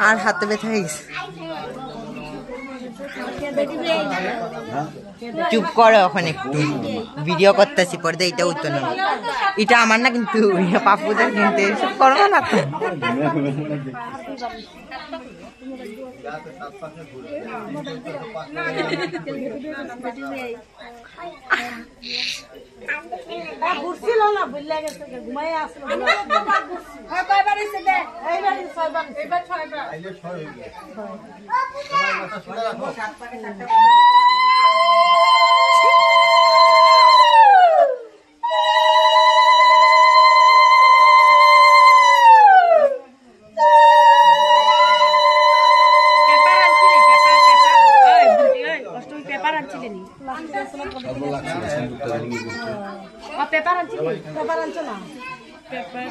আর হাতে ব্যথা হয়ে গেছে। চুপ করো, এখন একটু ভিডিও করতেছি, পরে এটা উত্তর না, এটা আমার না কিন্তু পাপুদের কিনতে সব করো না তো। ঘুরছিল না বুঝলে গেছে ঘুমাই আসলো পেপার আনছো না পেপার